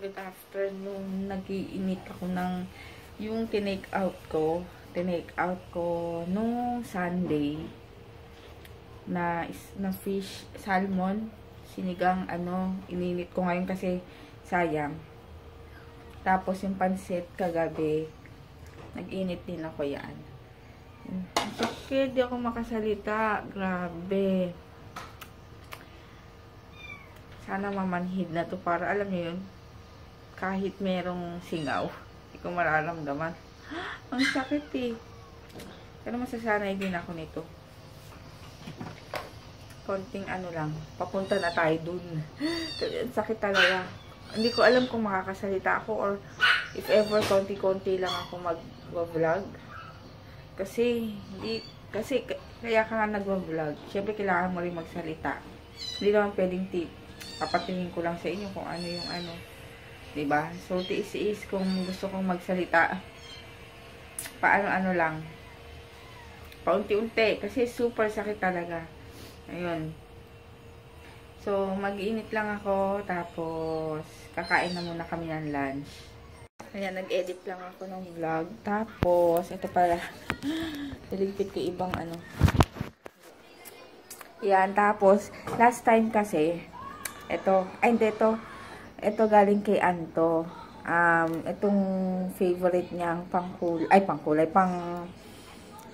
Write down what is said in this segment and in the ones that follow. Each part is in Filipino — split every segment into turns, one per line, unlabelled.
good afternoon. Nag-iinit ako ng yung tinake out ko nung Sunday na fish salmon sinigang ininit ko ngayon kasi sayang. Tapos yung pansit kagabi nag-init din ako yan. Sakit, di ako makasalita. Grabe. Sana mamanhid na to para alam niyo yun, kahit merong singaw, hindi ko mararamdaman. Ang sakit eh. Pero masasanay din ako nito. Konting lang, papunta na tayo dun. Sakit talaga. Hindi ko alam kung makakasalita ako or if ever konti-konti lang ako mag-vlog. Kasi kaya ka nga nag-vlog. Siyempre kailangan mo rin magsalita. Hindi naman pwedeng papatingin ko lang sa inyo kung ano yung diba? So, tiis-tiis kung gusto kong magsalita. Paano lang. Paunti-unti. Kasi super sakit talaga. Ayun. So, mag-init lang ako. Tapos, kakain na muna kami ng lunch. Ayan, nag-edit lang ako ng vlog. Tapos, ito pala. Niligpit ko ibang Yan, tapos, last time kasi, ito galing kay Anto. Itong favorite niyang pangkulay, pang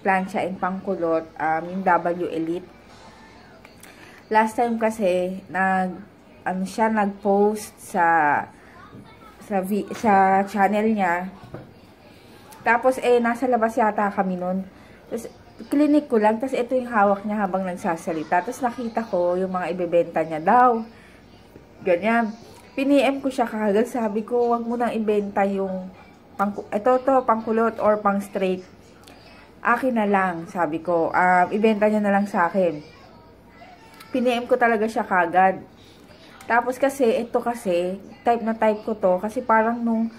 plancha and pangkulot, yung W Elite. Last time kasi, siya nag-post sa channel niya. Tapos, nasa labas yata kami nun. Tapos, klinik ko lang. Tapos, ito yung hawak niya habang nagsasalita. Tapos, nakita ko yung mga ibebenta niya daw. Ganyan. Piniem ko siya kagad. Sabi ko, wag mo nang ibenta yung pangkulot or pang straight. Akin na lang, sabi ko. Ibenta niya na lang sa akin. Piniem ko talaga siya kagad. Tapos ito kasi, type ko to. Kasi parang nung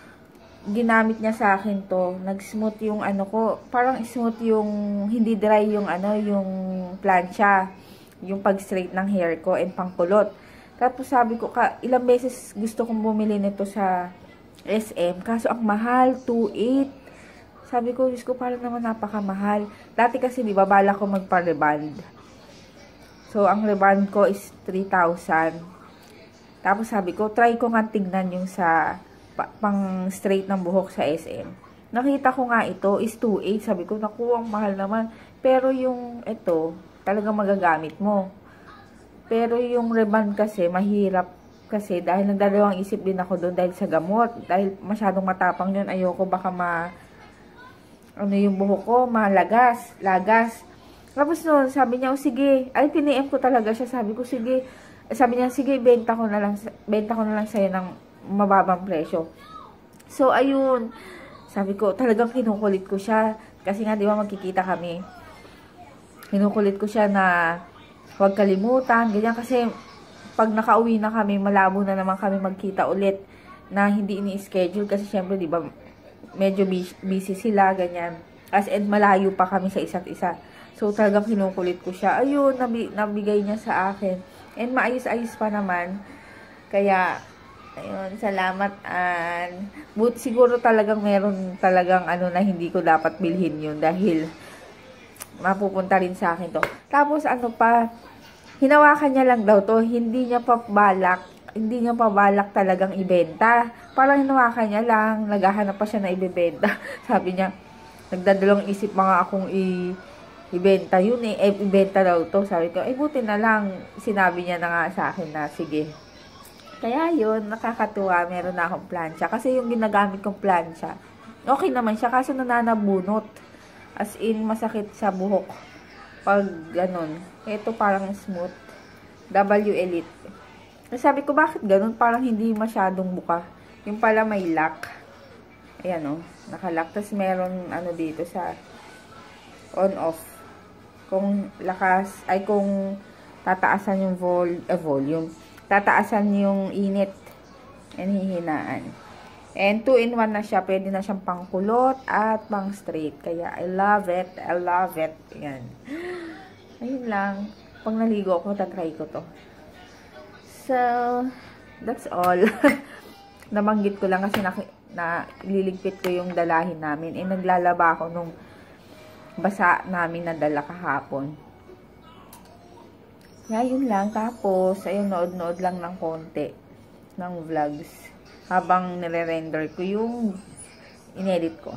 ginamit niya sa akin to, nag-smooth yung ko. Parang smooth yung, hindi dry yung yung plancha. Yung pag-straight ng hair ko and pangkulot. Tapos sabi ko, ilang beses gusto kong bumili nito sa SM. Kaso ang mahal, 2.8. Sabi ko, Diyos ko, parang naman napakamahal. Dati kasi, di ba, bala ko magpa-reband. So, ang reband ko is 3,000. Tapos sabi ko, try ko nga tignan yung sa pang straight ng buhok sa SM. Nakita ko nga ito is 2.8. Sabi ko, naku, ang mahal naman. Pero yung ito, talagang magagamit mo. Pero yung reband kasi, mahirap kasi dahil nagdalawang isip din ako doon dahil sa gamot. Dahil masyadong matapang yun. Ayoko baka yung buhok ko, lagas. Tapos noon, sabi niya, sige. Ay, piniem ko talaga siya. Sabi ko, sige. Sabi niya, sige, benta ko na lang sa'yo ng mababang presyo. So, ayun. Sabi ko, talagang kinukulit ko siya. Kasi nga, di ba, magkikita kami. Kinukulit ko siya na huwag kalimutan, ganyan. Kasi, pag nakauwi na kami, malabo na naman kami magkita ulit na hindi ini-schedule. Kasi, syempre, di ba, medyo busy sila, ganyan. As in, malayo pa kami sa isa't isa. So, talagang kinukulit ko siya. Ayun, nabigay niya sa akin. And, maayos-ayos pa naman. Kaya, ayun, salamat. Siguro talagang meron talagang na hindi ko dapat bilhin yun. Dahil, mapupunta rin sa akin to. Tapos, hinawakan niya lang daw to, hindi niya pa balak talagang ibenta. Parang hinawakan niya lang, naghahanap pa siya na ibebenta. Sabi niya, nagdadalawang isip mga akong ibenta yun ibenta daw to. Sabi ko, buti na lang, sinabi niya na nga sa akin na, sige. Kaya yun, nakakatuwa, meron na akong plancha. Kasi yung ginagamit kong plancha, okay naman siya, kaso nananabunot. As in, masakit sa buhok. Pag ganun. Ito parang smooth. W Elite. Sabi ko, bakit ganun? Parang hindi masyadong buka. Yung pala may lock. Ayan naka-lock. Tapos meron dito sa on-off. Kung lakas, kung tataasan yung volume. Tataasan yung init. And hihinaan. And 2-in-1 na siya. Pwede na siyang pangkulot at pang straight. Kaya I love it. Ayan. Ayun lang. Pag naligo ako, tatry ko to. So, that's all. nabanggit ko lang kasi na ililigpit ko yung dalahin namin. Naglalaba ako nung basa namin na dala kahapon. Kaya yun lang. Tapos, ayun, nood-nood lang ng konti ng vlogs habang nire-render ko yung inedit ko.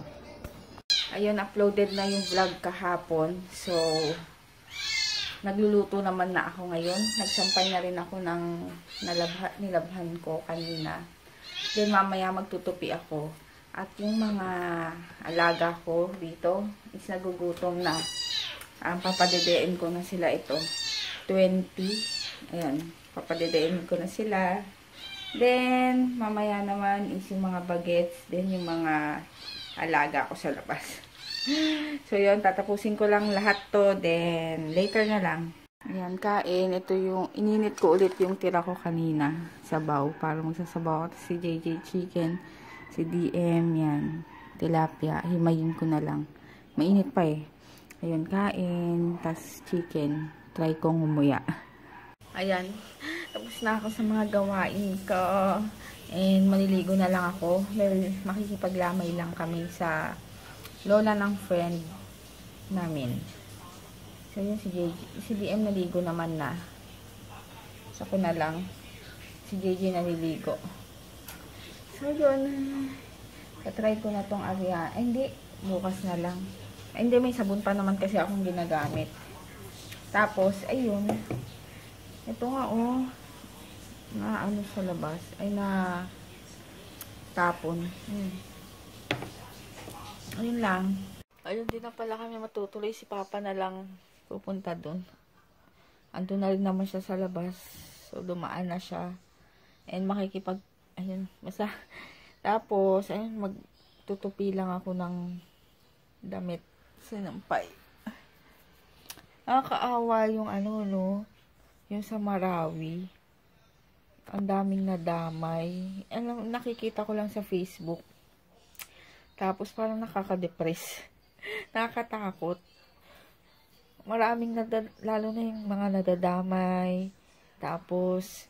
Ayun, uploaded na yung vlog kahapon. So, nagluluto naman na ako ngayon. Nagsampay na rin ako ng nilabhan ko kanina. Then, mamaya magtutupi ako. At yung mga alaga ko dito is nagugutom na. Papadedein ko na sila ito. 20. Ayan, papadedein ko na sila. Then, mamaya naman is yung mga bagets. Then, yung mga alaga ko sa labas. So, yun. Tatapusin ko lang lahat to. Then, later na lang. Ayan, kain. Ito yung, ininit ko ulit yung tira ko kanina. Sabaw. Para magsasabaw ako. Si JJ Chicken. Si DM. Yan. Tilapia. Himayin ko na lang. Mainit pa eh. Ayun, kain. Tas chicken. Try kong umuya. Ayan. Tapos na ako sa mga gawain ko. And maliligo na lang ako. Dahil makikipaglamay lang kami sa lola ng friend namin. So yun, si DM naligo naman na. So ako na lang. Si JJ naliligo. So yun. Katry ko na tong area. Ay, hindi. Bukas na lang. Ay, hindi. May sabon pa naman kasi akong ginagamit. Tapos, ayun. Ito nga, oh. Na ano sa labas. Ay, na tapon. Ayun lang. Ayun, din na pala kami matutuloy. Si Papa na lang pupunta dun. Ando na rin naman siya sa labas. So, dumaan na siya. And makikipag, ayun, basta. Tapos, ayun, magtutupi lang ako ng damit. Sinampay. Nakakaawa yung ano, no? Yung sa Marawi. Ang daming nadamay. Alam, nakikita ko lang sa Facebook. Tapos parang nakaka-depress. Nakakatakot. Maraming lalo na yung mga nadadamay. Tapos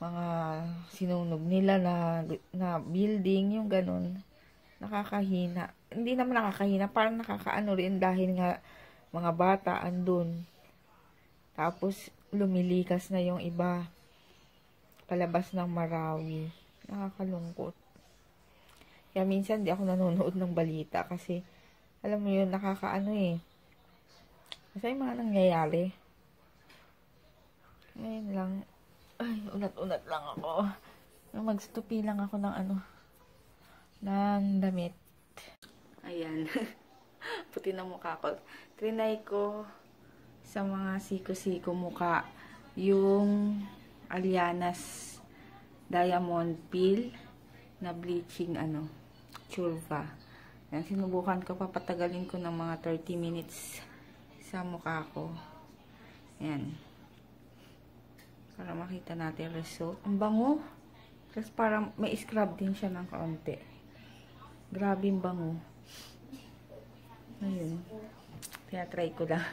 mga sinunog nila na building, yung ganun. Nakakahina. Hindi naman nakakahina, parang nakakaano rin dahil nga mga bata andun. Tapos lumilikas na yung iba palabas ng Marawi. Nakakalungkot. Kaya minsan di ako nanonood ng balita kasi alam mo yun, nakakaano eh. Kasi yung mga nangyayari. Ngayon lang. Ay, unat-unat lang ako. Magstupi lang ako ng ano, ng damit. Ayan. Puti na mukha ko. Trinay ko sa mga siko-siko mukha yung Alianas Diamond Peel na bleaching ano, churva. Yan, sinubukan ko, papatagalin ko ng mga 30 minutes sa mukha ko. Yan. Para makita natin result. Ang bango. Tapos parang may scrub din siya ng kaunti. Grabe yung bango. Ayun. Kaya try ko lang.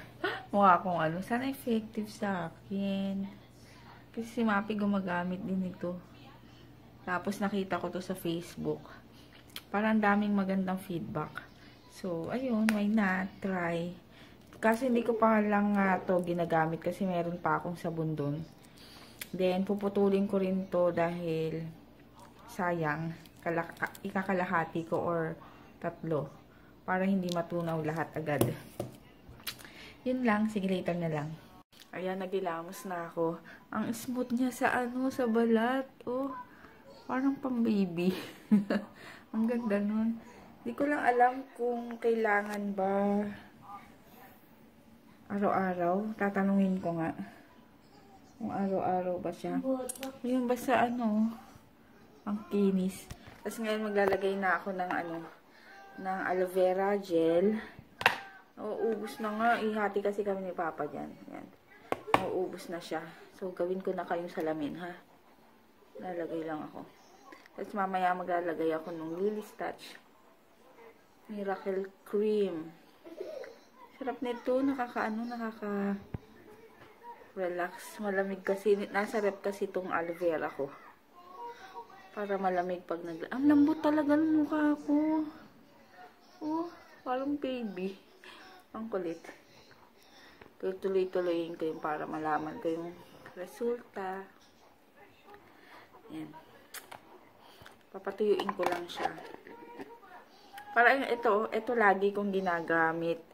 Mukha akong ano. Sana effective sa akin. Kasi si Mapi gumagamit din ito. Tapos nakita ko to sa Facebook. Parang daming magandang feedback. So, ayun. Why not? Try. Kasi hindi ko pa lang to ginagamit kasi meron pa akong sabon dun. Then, puputulin ko rin to dahil sayang. Ikakalahati ko or 3. Para hindi matunaw lahat agad. Yun lang. Sige, later na lang. Ayan, nagilamos na ako. Ang smooth niya sa ano, sa balat. Oh, parang pang baby. Ang ganda nun. Hindi ko lang alam kung kailangan ba araw-araw. Tatanungin ko nga. Kung araw-araw ba siya. Yun, basta ano, ang kinis. Tapos ngayon maglalagay na ako ng ano, ng aloe vera gel. Uubos na nga. Ihati kasi kami ni Papa dyan. Yan. Uubos na siya. So, gawin ko na kayong salamin, ha? Lalagay lang ako. Tapos mamaya maglalagay ako ng Lily's Touch Miracle Cream. Sarap nito. Nakaka-ano, nakaka-relax. Malamig kasi. Nasa rep kasi itong aloe vera ko. Para malamig pag ang lambot talaga ng mukha ko. Oh, parang baby. Ang kulit. Tuloy-tuloyin ko yung para malaman ko yung resulta. Yan. Papatuyuin ko lang siya. Para ito lagi kong ginagamit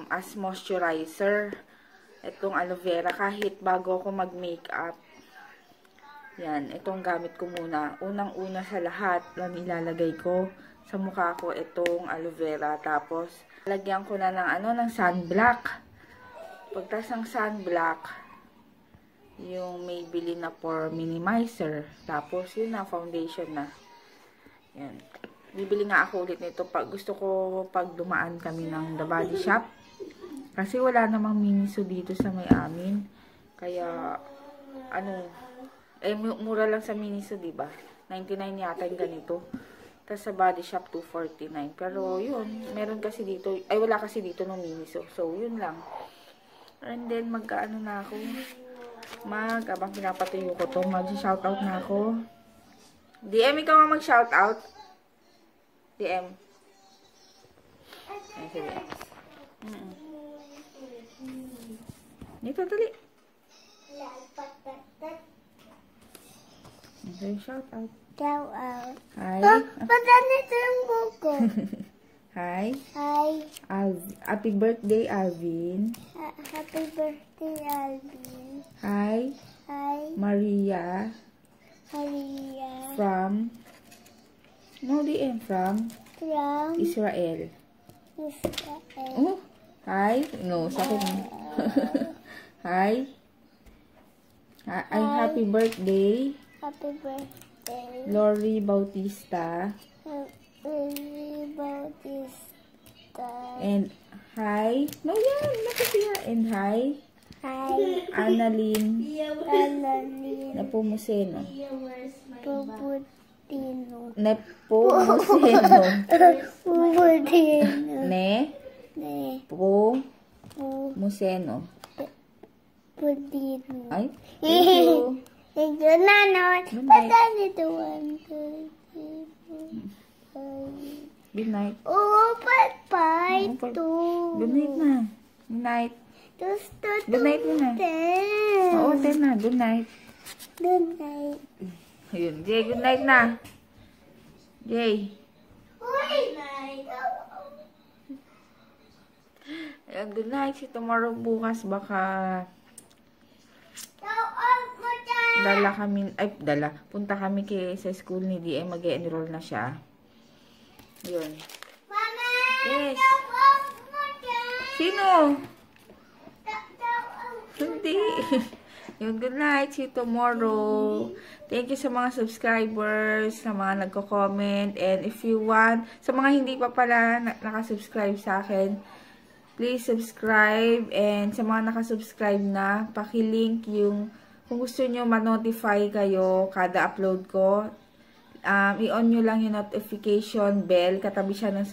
as moisturizer. Itong aloe vera kahit bago ako mag-makeup. Yan, itong gamit ko muna. Unang-una sa lahat, lang ilalagay ko sa mukha ko itong aloe vera. Tapos, lagyan ko na ng sunblock. Pagtas ng sunblock, yung Maybelline na Pore Minimizer. Tapos, yun na, foundation na. Yan. Bibili nga ako ulit nito gusto ko pag dumaan kami ng The Body Shop. Kasi wala namang Miniso dito sa may amin. Kaya, mura lang sa Miniso, diba? 99 yata yung ganito. Tapos sa Body Shop, 249. Pero, yun. Meron kasi dito. Wala kasi dito ng Miniso. So, yun lang. And then, na ako. Abang pinapatuyo ko to. Mag-shoutout na ako. DM, ikaw nga mag-shoutout. DM. Ay, sige. Dito, dali. Okay, shout out.
Shout out.
Hi.
Nito yung buko.
Hi.
Hi.
Happy birthday, Alvin.
Happy birthday, Alvin.
Hi.
Hi.
Maria.
Maria.
From. No, DM. From. Israel.
Israel.
Oh. Hi. No, sa akin. Hi. Happy birthday.
Happy birthday.
Lori Bautista.
Lori Bautista.
And hi. No, yan. Nakasiya. And hi.
Hi.
Annalyn.
Annalyn.
Nepomuceno.
Puputino.
Nepomuceno.
Puputino.
Museno.
Puputino.
Ay, thank you.
Thank you, Nanon.
Good night. Good night.
Oh, bye-bye.
Good night na. Good night. Good night mo na.
10.
Oo, 10 na. Good night.
Good night.
Ayun. Jay, good night na. Jay.
Good night.
Ayun, good night. Si tomorrow bukas baka punta kami sa school ni DM, mag-enroll na siya. Yun.
Mama!
Yes. Sino? Hindi. Yun, good night. See you tomorrow. Thank you sa mga subscribers, sa mga nagko-comment. And if you want, sa mga hindi pa pala nakasubscribe sa akin, please subscribe. And sa mga nakasubscribe na, pakilink yung kung gusto nyo ma-notify kayo kada upload ko, i-on nyo lang yung notification bell, katabi siya ng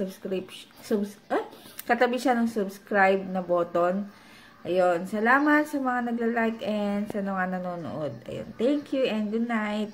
subscribe na button. Ayun, salamat sa mga nagla-like and sa mga nanonood. Ayun, thank you and good night.